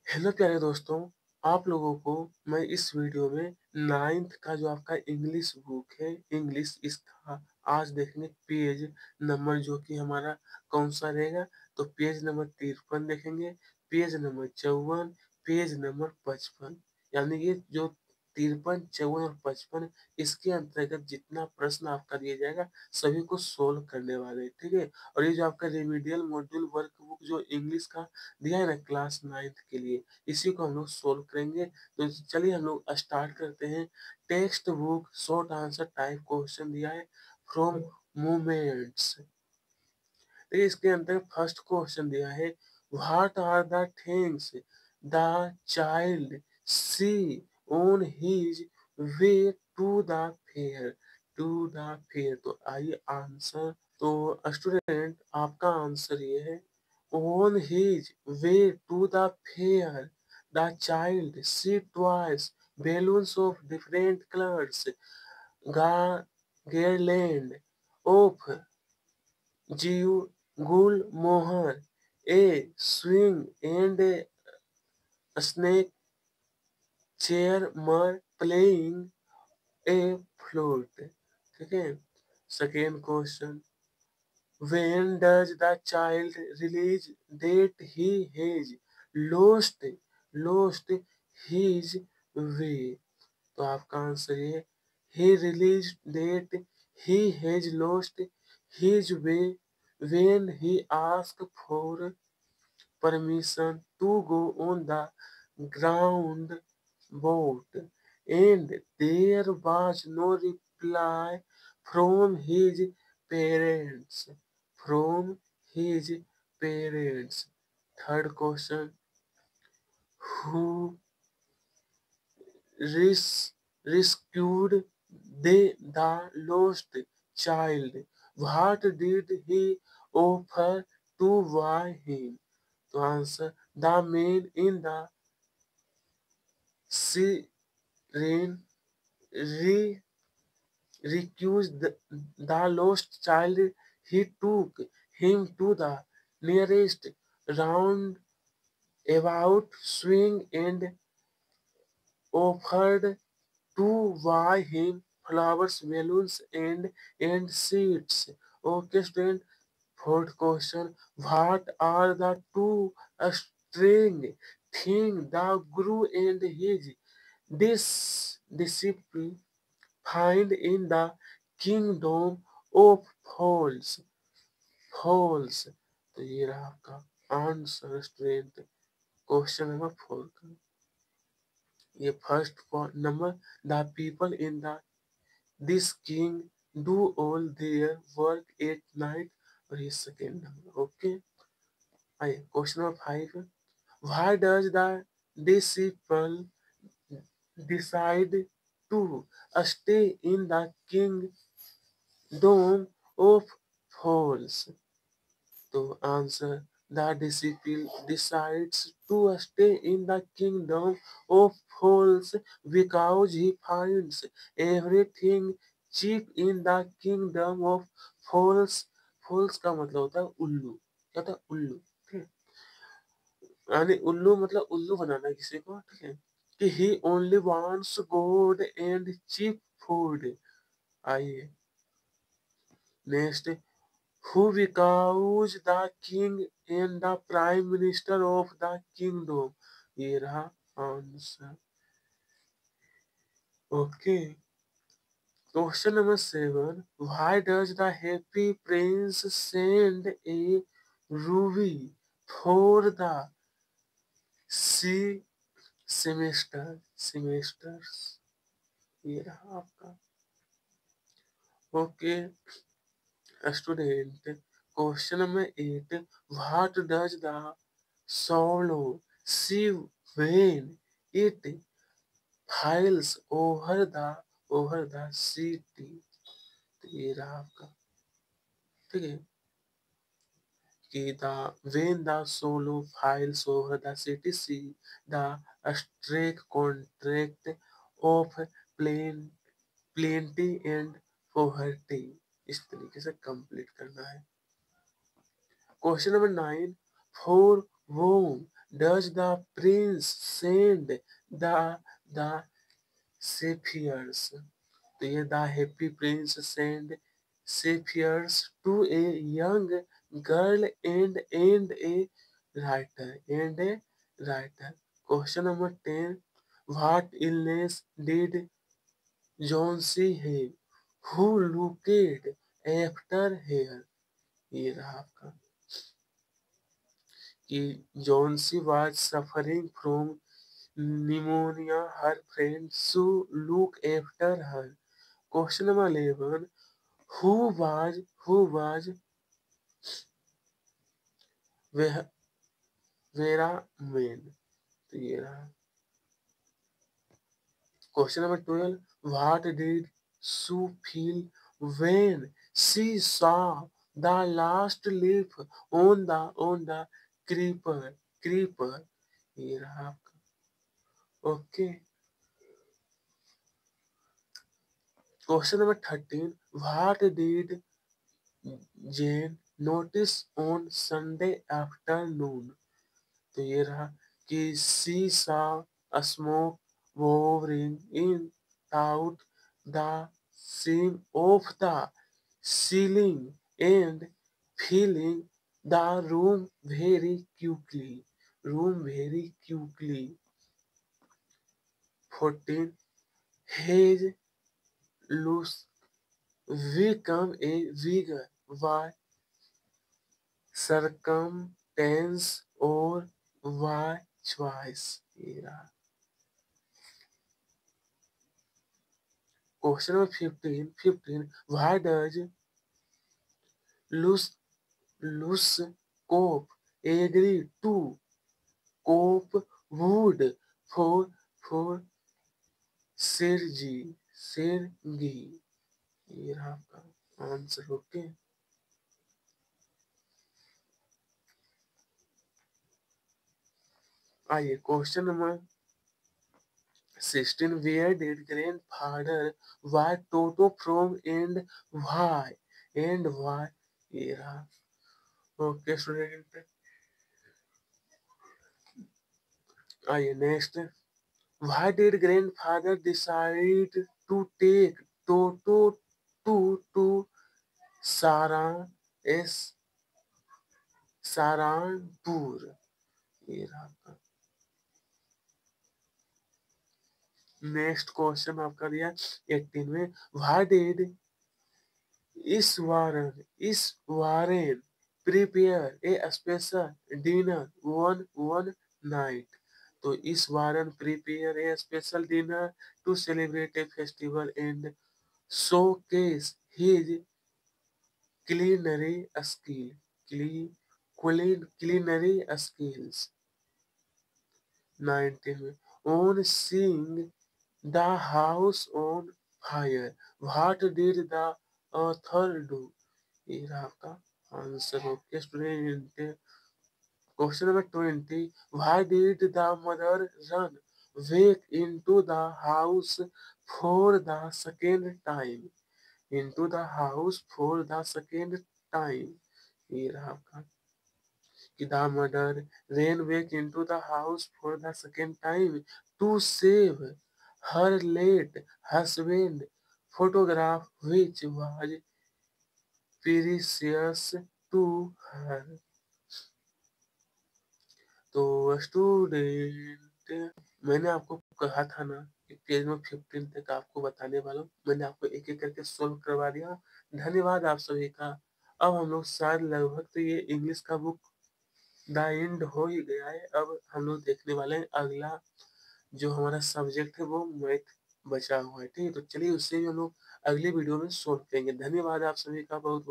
Hello प्यारे दोस्तों, आप लोगों को मैं इस वीडियो में 9th का जो आपका इंग्लिश बुक है, इंग्लिश इसका आज देखेंगे पेज नंबर जो कि हमारा कौन सा रहेगा। तो पेज नंबर 53 देखेंगे, पेज नंबर 54, पेज नंबर 55। यानी कि जो 53, 54 और 55 इसके अंतर्गत जितना प्रश्न आपका दिया जाएगा सभी को सोल्व करने वाले हैं, ठीक है। और ये जो आपका रेमिडियल मॉड्यूल वर्क बुक जो इंग्लिश का दिया है ना क्लास 9th के लिए, इसी को हम लोग सोल्व करेंगे। तो चलिए हम लोग स्टार्ट करते हैं। Text book short answer type question दिया है फ्रॉम मोमेंट्स। तो इसके अंदर फर्स्ट क्वेश्चन दिया है, what are the things the child see on his way to the fair, to the fair. तो आइए आंसर। तो स्टूडेंट आपका आंसर ये है, on his way to the fair, the child see toys, balloons of different colors, garland of gul mohan, a swing and a snake charmer playing a flute। ठीक है। Second question, when does the child realize that he has lost his way? तो आपका answer ये, he realized that he has lost his way when he asked for permission to go on the ground boat, and there was no reply from his parents. From his parents. Third question, who rescued the lost child? What did he offer to buy him? To answer, the man in the siren re recused the lost child. He took him to the nearest roundabout swing and offered to buy him flowers, balloons, and seeds. Okay, student. Fourth question, what are the two strange things the Guru and his disciple find in the kingdom of false? False। तो ये रहा आपका answer strength question number 4 का। ये first number, the people in the this king do all their work at night. और ये second number. Okay, आइए question number 5, why does the disciple decide to stay in the kingdom of false? तो answer, the disciple decides to stay in the kingdom of false because he finds everything cheap in the kingdom of false। false का मतलब होता है उल्लू। क्या होता है? उल्लू। ठीक है। यानी उल्लू मतलब उल्लू बनाना किसी को। ठीक है। कि he only wants gold and cheap food। आइए next, who becomes the king and the prime minister of the kingdom? ये रहा answer. Okay, question number 7, why does the happy prince send a ruby for the sea semesters? ये रहा आपका। Okay student, question number 8, what does the swallow see when it flies over the city? तो ये रहा आपका। ठीक है, कि the when the swallow flies over the city see the strict contract of plain plenty and poverty। इस तरीके से कंप्लीट करना है। Question number 9, for whom does the prince send the sapphires. तो ये the happy prince send sapphires to a young girl and a writer. Question number 10, what illness did Johnsy have who looked after her. ये रहा आपका कि Johnsy was suffering from pneumonia, her friends who look after her. Question number 11. Who was Vera Man? तो ये रहा। Question number 12. What did Sue feel when she saw the last leaf on the creeper? ये रहा आपका। Okay. Question number 13. What did Jane notice on Sunday afternoon? तो ये रहा कि she saw a smoke hovering in out the seam of the ceiling and filling the room very quickly. 14. Has loose become a vigor by circumstance or by choice? ये रहा। Question number 15. Why does Lus Cope agree to Cope wood for Sergei? ये रहा आपका answer. Okay. आइए question number 16. Where did grandfather buy Toto from and why? ये रहा। Okay student, आइए next. Why did grandfather decide to take Toto to Saran Saranpur? ये रहा आपका। नेक्स्ट क्वेश्चन आपका दिया 18 में। Why did Iswaran prepare a special dinner one night? तो Iswaran prepare a special dinner to celebrate a festival and showcase his culinary skill. Culinary skills. 19 में। On seeing the house on fire, what did the author do? ये रहा आपका answer. Okay student. Question number 20. Why did the mother run back into the house for the second time? Into the house for the second time. ये रहा आपका कि the mother ran back into the house for the second time to save her late husband photograph which was precious to her. तो student, मैंने आपको कहा था ना कि पेज में 15 तक आपको बताने वाला हूँ। मैंने आपको एक एक करके सोल्व करवा दिया। धन्यवाद आप सभी का। अब हम लोग शायद लगभग तो ये इंग्लिश का बुक द एंड हो ही गया है। अब हम लोग देखने वाले हैं अगला जो हमारा सब्जेक्ट है वो मैथ बचा हुआ है। ठीक है, तो चलिए उससे भी हम लोग अगली वीडियो में सोल्व करेंगे। धन्यवाद आप सभी का बहुत।